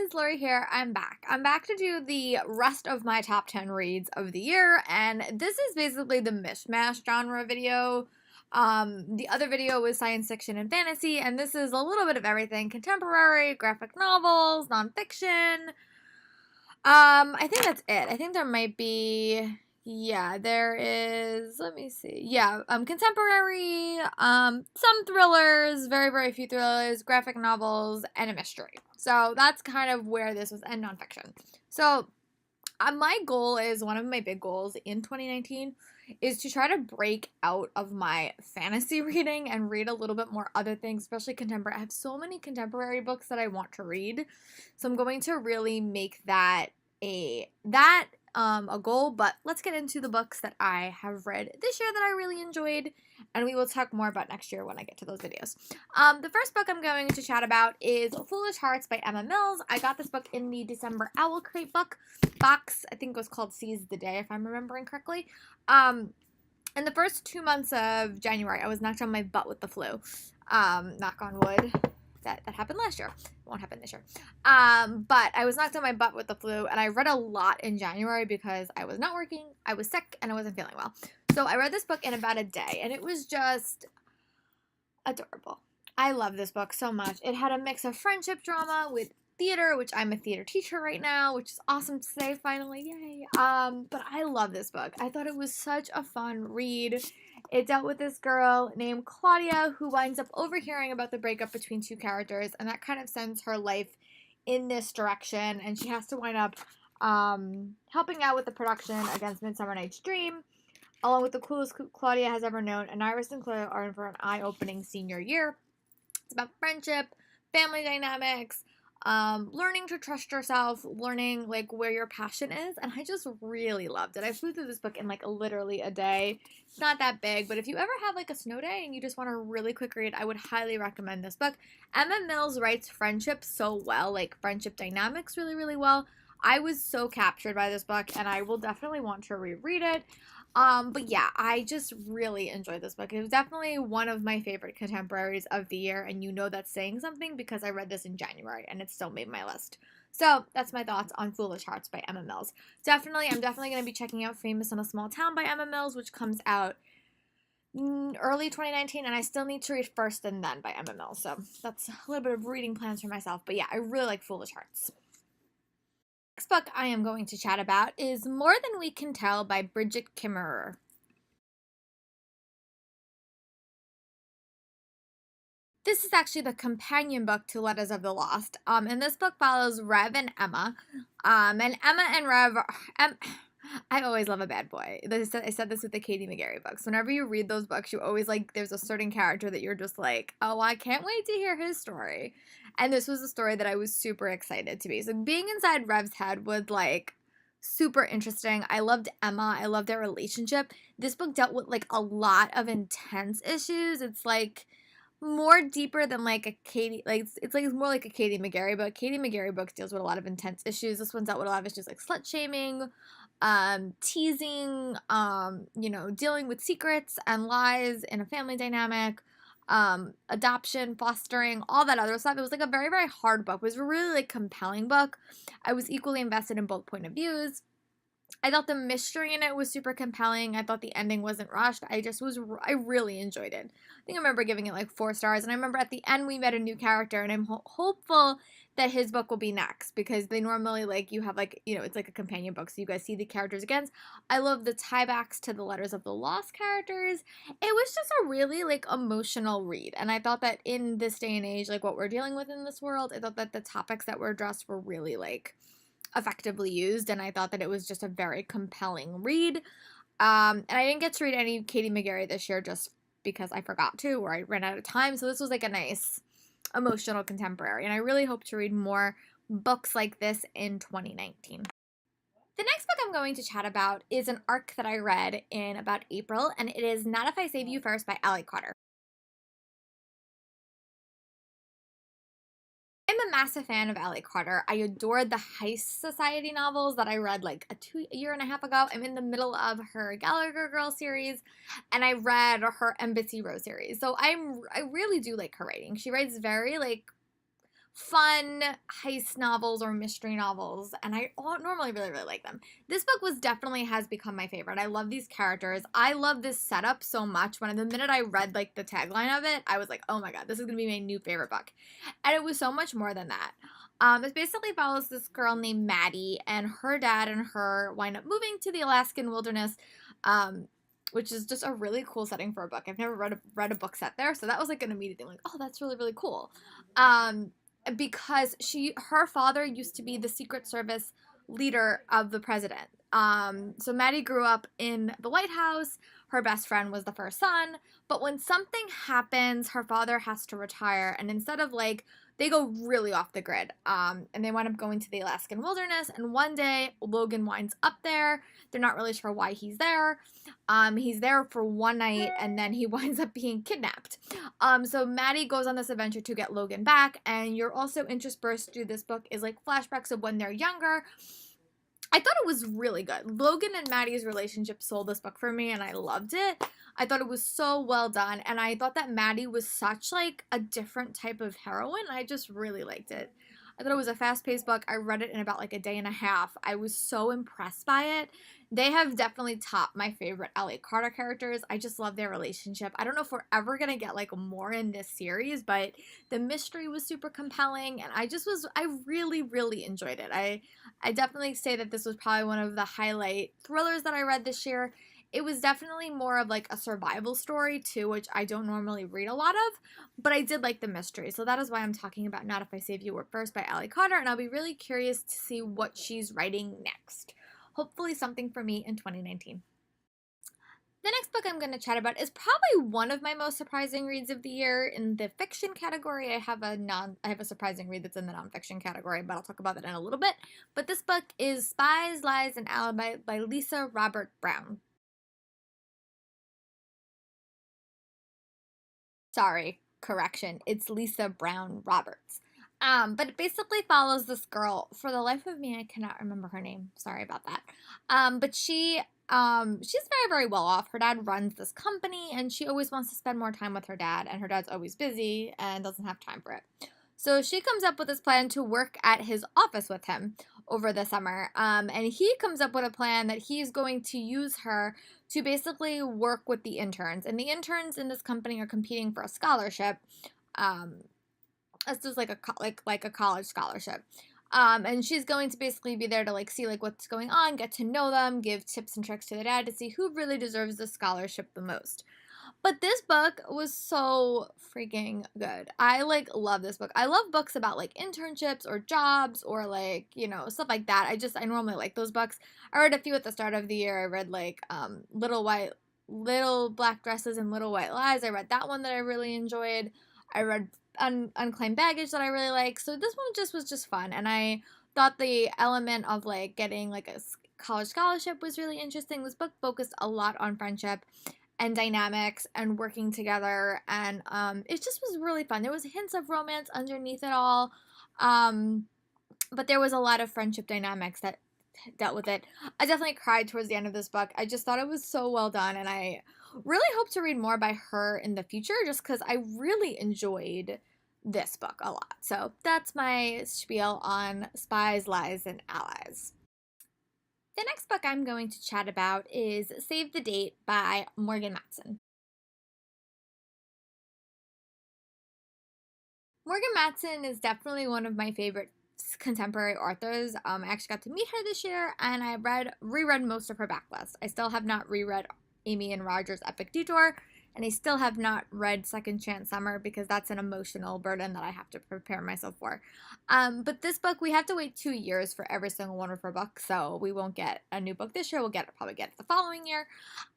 guys, Lori here. I'm back. I'm back to do the rest of my top 10 reads of the year, and this is basically the mishmash genre video. The other video was science fiction and fantasy, and this is a little bit of everything: contemporary, graphic novels, nonfiction. I think that's it. I think there might be, yeah, there is, let me see. Yeah, contemporary, some thrillers, very, very few thrillers, graphic novels, and a mystery. So that's kind of where this was, and nonfiction. So my goal is, one of my big goals in 2019 is to try to break out of my fantasy reading and read a little bit more other things, especially contemporary. I have so many contemporary books that I want to read, so I'm going to really make that a goal. But let's get into the books that I have read this year that I really enjoyed, and we will talk more about next year when I get to those videos. The first book I'm going to chat about is Foolish Hearts by Emma Mills. I got this book in the December Owl Crate box. I think it was called Seize the Day, if I'm remembering correctly. In the first 2 months of January, I was knocked on my butt with the flu. Knock on wood. That happened last year. It won't happen this year. But I was knocked on my butt with the flu, and I read a lot in January because I was not working, I was sick, and I wasn't feeling well. So I read this book in about a day, and it was just adorable. I love this book so much. It had a mix of friendship drama with theater, which I'm a theater teacher right now, which is awesome to say, finally, yay. But I love this book. I thought it was such a fun read. It dealt with this girl named Claudia who winds up overhearing about the breakup between two characters, and that kind of sends her life in this direction, and she has to wind up helping out with the production against Midsummer Night's Dream, along with the coolest Claudia has ever known, and Iris and Claudia are in for an eye-opening senior year. It's about friendship, family dynamics, learning to trust yourself, learning like where your passion is, and I just really loved it. I flew through this book in like literally a day. It's not that big, but if you ever have like a snow day and you just want a really quick read, I would highly recommend this book. Emma Mills writes friendship so well, like friendship dynamics really, really well. I was so captured by this book, and I will definitely want to reread it. But yeah, I just really enjoyed this book. It was definitely one of my favorite contemporaries of the year, and you know that's saying something because I read this in January and it still made my list. So that's my thoughts on Foolish Hearts by Emma Mills. I'm definitely going to be checking out Famous in a Small Town by Emma Mills, which comes out early 2019, and I still need to read First and Then by Emma Mills. So that's a little bit of reading plans for myself. But yeah, I really like Foolish Hearts. Next book I am going to chat about is More Than We Can Tell by Bridget Kimmerer. This is actually the companion book to Letters of the Lost. And this book follows Rev and Emma. And Emma and Rev, I always love a bad boy. I said this with the Katie McGarry books. Whenever you read those books, you always like, there's a certain character that you're just like, oh, I can't wait to hear his story. And this was a story that I was super excited to be. So being inside Rev's head was like super interesting. I loved Emma. I loved their relationship. This book dealt with like a lot of intense issues. It's like more deeper than like a Katie, like it's like it's more like a Katie McGarry book. Katie McGarry books deals with a lot of intense issues. This one's dealt with a lot of issues like slut shaming, teasing, dealing with secrets and lies in a family dynamic, adoption, fostering, all that other stuff. It was like a very, very hard book. It was a really like compelling book. I was equally invested in both point of views. I thought the mystery in it was super compelling. I thought the ending wasn't rushed. I really enjoyed it. I think I remember giving it like 4 stars. And I remember at the end we met a new character, and I'm hopeful that his book will be next, because they normally like, you have like, it's like a companion book, so you guys see the characters again. I love the tiebacks to the Letters of the Lost characters. It was just a really like emotional read, and I thought that in this day and age, like what we're dealing with in this world, I thought that the topics that were addressed were really like effectively used, and I thought that it was just a very compelling read. And I didn't get to read any Katie McGarry this year just because I forgot to, or I ran out of time, so this was like a nice emotional contemporary, and I really hope to read more books like this in 2019. The next book I'm going to chat about is an arc that I read in about April, and it is Not If I Save You First by Ally Carter. I'm a massive fan of Ally Carter. I adored the Heist Society novels that I read like a year and a half ago. I'm in the middle of her Gallagher Girl series, and I read her Embassy Row series. So I really do like her writing. She writes very like fun heist novels or mystery novels, and I normally really, really like them. This book has become my favorite. I love these characters. I love this setup so much. The minute I read like the tagline of it, I was like, oh my god, this is gonna be my new favorite book. And it was so much more than that. It basically follows this girl named Maddie, and her dad and her wind up moving to the Alaskan wilderness, which is just a really cool setting for a book. I've never read a book set there, so that was like an immediate thing, like, oh, that's really, really cool. Because her father used to be the Secret Service leader of the president. So Maddie grew up in the White House. Her best friend was the first son. But when something happens, her father has to retire. And instead of like, they go really off the grid. And they wind up going to the Alaskan wilderness. And one day, Logan winds up there. They're not really sure why he's there. He's there for one night and then he winds up being kidnapped. So Maddie goes on this adventure to get Logan back, and you're also interspersed through this book is like flashbacks of when they're younger. I thought it was really good. Logan and Maddie's relationship sold this book for me, and I loved it. I thought it was so well done, and I thought that Maddie was such like a different type of heroine. I just really liked it. I thought it was a fast-paced book. I read it in about like a day and a half. I was so impressed by it. They have definitely topped my favorite LA Carter characters. I just love their relationship. I don't know if we're ever going to get like more in this series, but the mystery was super compelling, and I really, really enjoyed it. I definitely say that this was probably one of the highlight thrillers that I read this year. It was definitely more of like a survival story too, which I don't normally read a lot of, but I did like the mystery. So that is why I'm talking about Not If I Save You Were First by LA Carter, and I'll be really curious to see what she's writing next. Hopefully something for me in 2019. The next book I'm going to chat about is probably one of my most surprising reads of the year. In the fiction category, I have a surprising read that's in the nonfiction category, but I'll talk about that in a little bit. But this book is Spies, Lies, and Alibi by Lisa Robert Brown. Sorry, correction. It's Lisa Brown Roberts. But it basically follows this girl. For the life of me, I cannot remember her name. Sorry about that. But she's very, very well off. Her dad runs this company, and she always wants to spend more time with her dad, and her dad's always busy and doesn't have time for it. So she comes up with this plan to work at his office with him over the summer. And he comes up with a plan that he's going to use her to basically work with the interns. And the interns in this company are competing for a scholarship. It's just like a college scholarship. And she's going to basically be there to like see like what's going on, get to know them, give tips and tricks to the dad to see who really deserves the scholarship the most. But this book was so freaking good. I like love this book. I love books about like internships or jobs or like, you know, stuff like that. I normally like those books. I read a few at the start of the year. I read like Little Black Dresses and Little White Lies. I read that one that I really enjoyed. I read Unclaimed Baggage that I really like. So this one was just fun, and I thought the element of like getting like a college scholarship was really interesting. This book focused a lot on friendship and dynamics and working together, and it just was really fun. There was hints of romance underneath it all, but there was a lot of friendship dynamics that dealt with it. I definitely cried towards the end of this book. I just thought it was so well done, and I really hope to read more by her in the future just because I really enjoyed this book a lot. So that's my spiel on Spies, Lies, and Allies. The next book I'm going to chat about is Save the Date by Morgan Matson. Morgan Matson is definitely one of my favorite contemporary authors. I actually got to meet her this year, and I reread most of her backlist. I still have not reread Amy and Roger's Epic Detour, and I still have not read Second Chance Summer because that's an emotional burden that I have to prepare myself for. But this book, we have to wait 2 years for every single one of her books, so we won't get a new book this year. We'll probably get it the following year.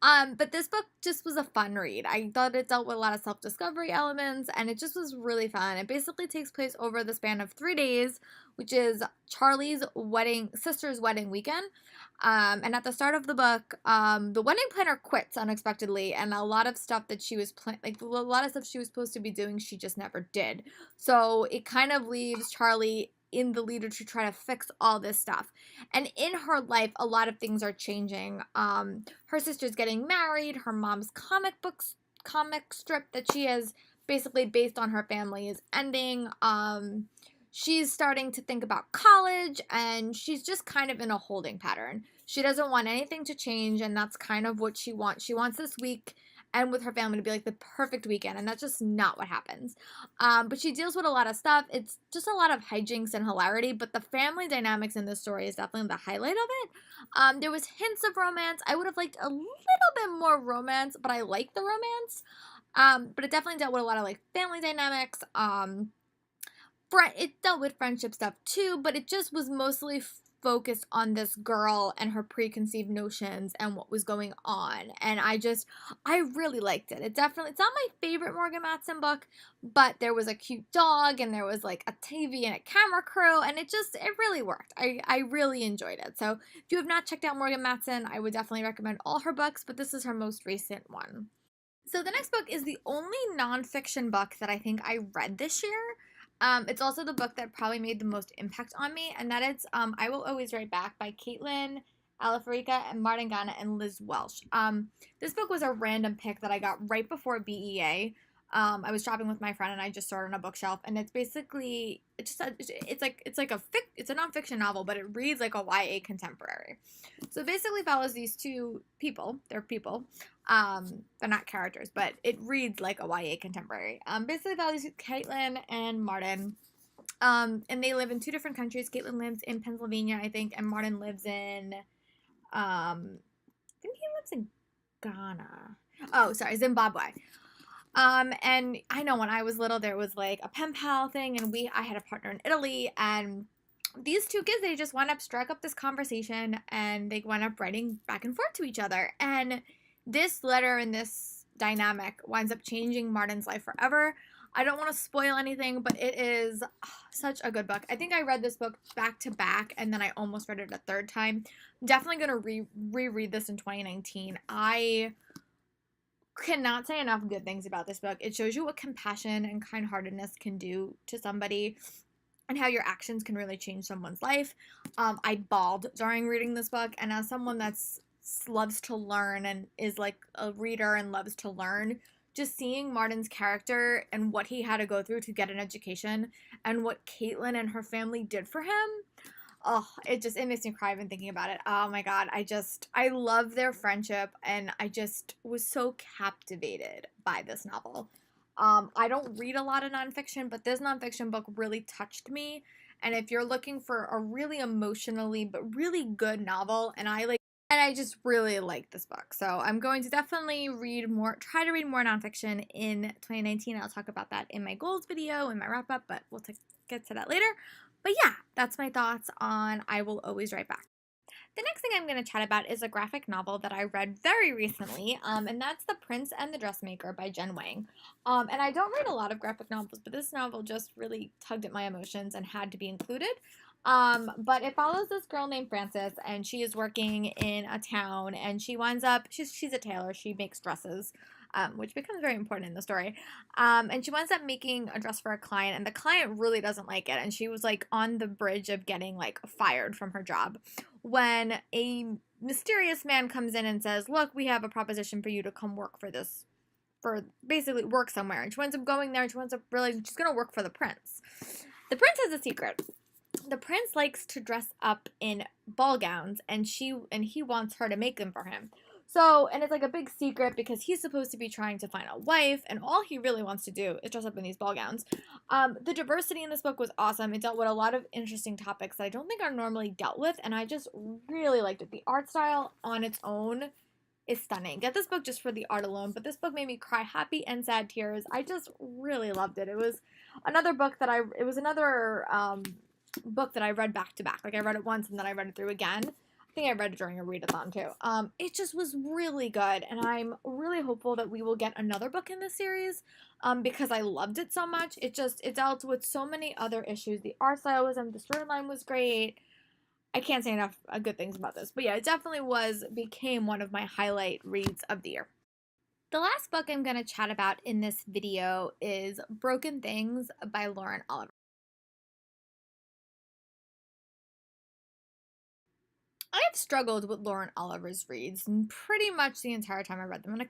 But this book just was a fun read. I thought it dealt with a lot of self-discovery elements, and it just was really fun. It basically takes place over the span of 3 days, which is Charlie's sister's wedding weekend. And at the start of the book, the wedding planner quits unexpectedly, and a lot of stuff that she was a lot of stuff she was supposed to be doing, she just never did. So it kind of leaves Charlie in the leader to try to fix all this stuff. And in her life, a lot of things are changing. Her sister's getting married. Her mom's comic strip that she has basically based on her family is ending. she's starting to think about college, and she's just kind of in a holding pattern. She doesn't want anything to change, and that's kind of what she wants. She wants this week and with her family to be like the perfect weekend, and that's just not what happens. But she deals with a lot of stuff. It's just a lot of hijinks and hilarity, but the family dynamics in this story is definitely the highlight of it. There was hints of romance. I would have liked a little bit more romance, but I like the romance. But it definitely dealt with a lot of like family dynamics. It dealt with friendship stuff too, but it just was mostly focused on this girl and her preconceived notions and what was going on. And I really liked it. It's not my favorite Morgan Matson book, but there was a cute dog and there was like a TV and a camera crew, and it really worked. I really enjoyed it. So if you have not checked out Morgan Matson, I would definitely recommend all her books, but this is her most recent one. So the next book is the only nonfiction book that I think I read this year. It's also the book that probably made the most impact on me, and that is I Will Always Write Back by Caitlin Alafarica and Martin Ghana and Liz Welsh. This book was a random pick that I got right before BEA. I was shopping with my friend and I just saw it on a bookshelf, and it's basically it's a nonfiction novel, but it reads like a YA contemporary. So it basically follows these two people. They're people. They're not characters, but it reads like a YA contemporary. Basically follows Caitlin and Martin. And they live in two different countries. Caitlin lives in Pennsylvania, I think, and Martin lives in I think he lives in Ghana. Oh, sorry, Zimbabwe. And I know when I was little, there was like a pen pal thing, and I had a partner in Italy, and these two kids, they just wound up struck up this conversation, and they wound up writing back and forth to each other. And this letter and this dynamic winds up changing Martin's life forever. I don't want to spoil anything, but it is such a good book. I think I read this book back to back, and then I almost read it a third time. I'm definitely going to reread this in 2019. I cannot say enough good things about this book. It shows you what compassion and kind-heartedness can do to somebody and how your actions can really change someone's life. I bawled during reading this book, and as someone that's loves to learn and is like a reader and loves to learn, just seeing Martin's character and what he had to go through to get an education and what Caitlin and her family did for him, it makes me cry even thinking about it. Oh my god, I love their friendship, and I just was so captivated by this novel. I don't read a lot of nonfiction, but this nonfiction book really touched me. And if you're looking for a really emotionally but really good novel, and I just really like this book. So I'm going to definitely try to read more nonfiction in 2019. I'll talk about that in my goals video, in my wrap up, but we'll get to that later. But yeah, that's my thoughts on I Will Always Write Back. The next thing I'm going to chat about is a graphic novel that I read very recently, and that's The Prince and the Dressmaker by Jen Wang. And I don't read a lot of graphic novels, but this novel just really tugged at my emotions and had to be included. But it follows this girl named Frances, and she is working in a town, and she winds up, she's a tailor, she makes dresses, which becomes very important in the story. And she winds up making a dress for a client, and the client really doesn't like it, and she was like on the bridge of getting like fired from her job when a mysterious man comes in and says, look, we have a proposition for you to come work for basically work somewhere. And she winds up going there, and she winds up realizing she's going to work for the prince. The prince has a secret. The prince likes to dress up in ball gowns, and he wants her to make them for him. So, and it's like a big secret because he's supposed to be trying to find a wife, and all he really wants to do is dress up in these ball gowns. The diversity in this book was awesome. It dealt with a lot of interesting topics that I don't think are normally dealt with, and I just really liked it. The art style on its own is stunning. Get this book just for the art alone, but this book made me cry happy and sad tears. I just really loved it. It was another book that book that I read back to back. Like I read it once and then I read it through again. I think I read it during a readathon too. It just was really good, and I'm really hopeful that we will get another book in this series because I loved it so much. It dealt with so many other issues. The art style was, the storyline was great. I can't say enough good things about this, but yeah, it definitely became one of my highlight reads of the year. The last book I'm going to chat about in this video is Broken Things by Lauren Oliver. I have struggled with Lauren Oliver's reads pretty much the entire time I read them. And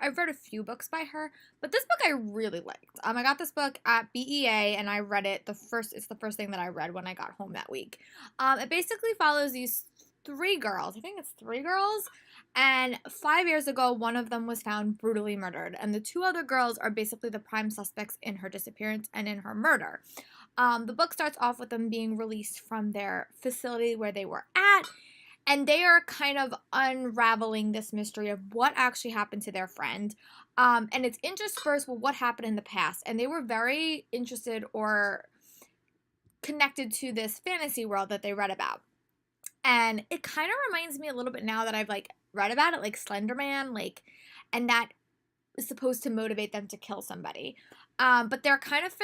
I've read a few books by her, but this book I really liked. I got this book at BEA and I read it it's the first thing that I read when I got home that week. It basically follows these three girls. I think it's three girls. And 5 years ago, one of them was found brutally murdered. And the two other girls are basically the prime suspects in her disappearance and in her murder. The book starts off with them being released from their facility where they were at, and they are kind of unraveling this mystery of what actually happened to their friend. And it's interspersed with what happened in the past. And they were very interested or connected to this fantasy world that they read about. And it kind of reminds me a little bit now that I've like read about it, like Slender Man, like, and that is supposed to motivate them to kill somebody. But they're kind of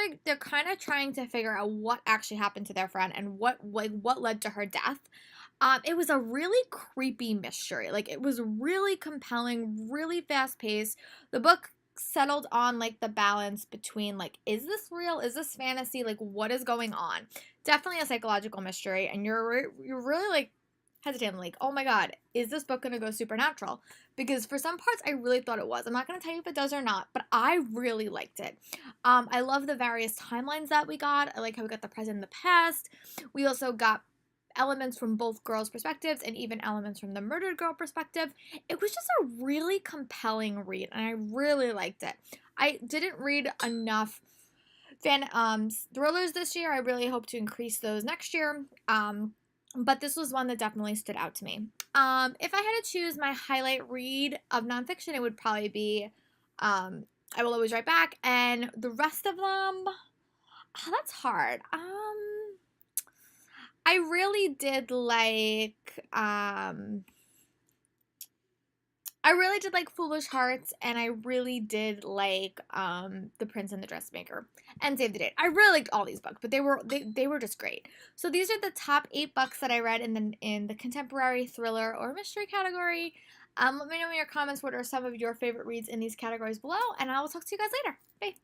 trying to figure out what actually happened to their friend and what led to her death. It was a really creepy mystery. Like, it was really compelling, really fast paced. The book settled on like the balance between like, is this real? Is this fantasy? Like, what is going on? Definitely a psychological mystery, and you're really like hesitant, like, oh my god, is this book gonna go supernatural? Because for some parts I really thought it was. I'm not gonna tell you if it does or not, but I really liked it. I love the various timelines that we got. I like how we got the present and the past. We also got elements from both girls' perspectives and even elements from the murdered girl perspective. It was just a really compelling read, and I really liked it. I didn't read enough thrillers this year. I really hope to increase those next year. But this was one that definitely stood out to me. If I had to choose my highlight read of nonfiction, it would probably be I Will Always Write Back, and the rest of them, that's hard. I really did like Foolish Hearts, and I really did like The Prince and the Dressmaker and Save the Date. I really liked all these books, but they were just great. So these are the top 8 books that I read in the contemporary, thriller, or mystery category. Let me know in your comments what are some of your favorite reads in these categories below, and I will talk to you guys later. Bye.